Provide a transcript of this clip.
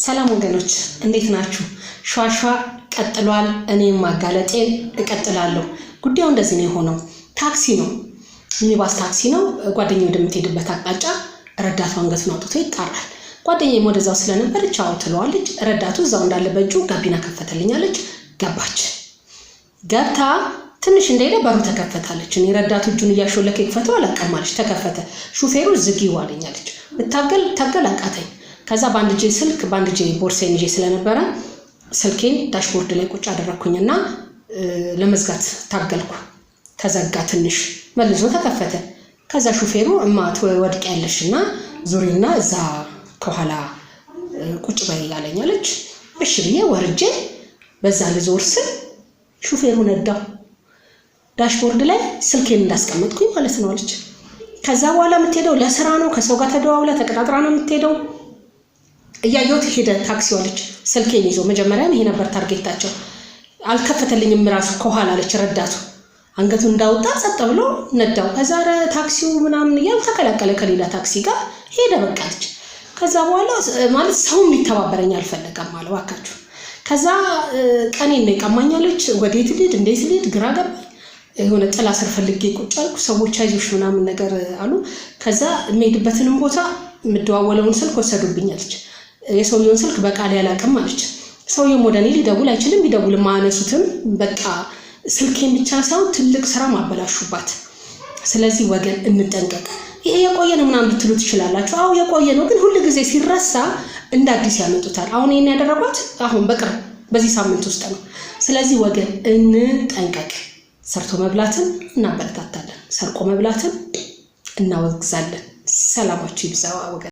ሰላም ወገኖች እንዴት ናችሁ? ሸዋሸዋ ቀጥሏል። እኔም ማጋለጤን እቀጥላለሁ። ጉዳዩ እንደዚህ ነው የሆነው። ታክሲ ነው፣ ሚኒባስ ታክሲ ነው። ጓደኛዬ ወደምትሄድበት አቅጣጫ ረዳቱ አንገቱን አውጥቶ ይጣራል። ጓደኛዬ ወደዛው ስለነበር ቻው ትለዋለች። ረዳቱ እዛው እንዳለ በእጁ ጋቢና ከፈተልኛለች። ገባች። ገብታ ትንሽ እንደሄደ በሩ ተከፈታለች። እኔ ረዳቱ እጁን እያሾለከ ይክፈተው አላቀማለች። ተከፈተ። ሹፌሩ ዝጊው አለኛለች። ታገል አቃተኝ። ከዛ ባንድ ጄ ስልክ ባንድ ጄ ቦርሳዬን ይዤ ስለነበረ ስልኬን ዳሽቦርድ ላይ ቁጭ አደረኩኝና ለመዝጋት ታገልኩ። ተዘጋ። ትንሽ መልሶ ተከፈተ። ከዛ ሹፌሩ እማት ወድቂያለሽና ዙሪና እዛ ከኋላ ቁጭ በይ ያለኛለች። እሺ ብዬ ወርጄ በዛ ልዞር ስል ሹፌሩ ነዳው። ዳሽቦርድ ላይ ስልኬን እንዳስቀመጥኩኝ ማለት ነው አለች። ከዛ በኋላ የምትሄደው ለስራ ነው፣ ከሰው ጋር ተደዋውላ ተቀጣጥራ ነው የምትሄደው። እያየሁት ሄደ ታክሲው አለች። ስልኬን ይዞ መጀመሪያም ይሄ ነበር ታርጌታቸው። አልከፈተልኝም ራሱ ከኋላ አለች። ረዳቱ አንገቱን እንዳወጣ ጸጥ ብሎ ነዳው። ከዛ ታክሲው ምናምን እያሉ ተከላከለ ከሌላ ታክሲ ጋር ሄደ። በቃለች። ከዛ በኋላ ማለት ሰው የሚተባበረኝ አልፈለገም አለ ዋካችሁ። ከዛ ቀኔን ነው ቀማኛለች። ወዴት ልሂድ እንዴት ልሂድ ግራ ገባኝ። የሆነ ጥላ ስር ፈልጌ ቁጭ አልኩ። ሰዎች አይዞሽ ምናምን ነገር አሉ። ከዛ የምሄድበትንም ቦታ የምደዋወለውን ስልክ ወሰዱብኛለች። የሰውየውን ስልክ በቃል ያላቀም አለች። ሰውየውም ወደ እኔ ሊደውል አይችልም፣ ቢደውልም አያነሱትም። በቃ ስልኬን ብቻ ሳይሆን ትልቅ ስራ ማበላሹባት። ስለዚህ ወገን እንጠንቀቅ። ይሄ የቆየ ነው ምናምን ልትሉ ትችላላችሁ። አዎ የቆየ ነው፣ ግን ሁሉ ጊዜ ሲረሳ እንደ አዲስ ያመጡታል። አሁን ይሄን ያደረጓት አሁን በቅርብ በዚህ ሳምንት ውስጥ ነው። ስለዚህ ወገን እንጠንቀቅ። ሰርቶ መብላትን እናበረታታለን፣ ሰርቆ መብላትን እናወግዛለን። ሰላማችሁ ይብዛ ወገን።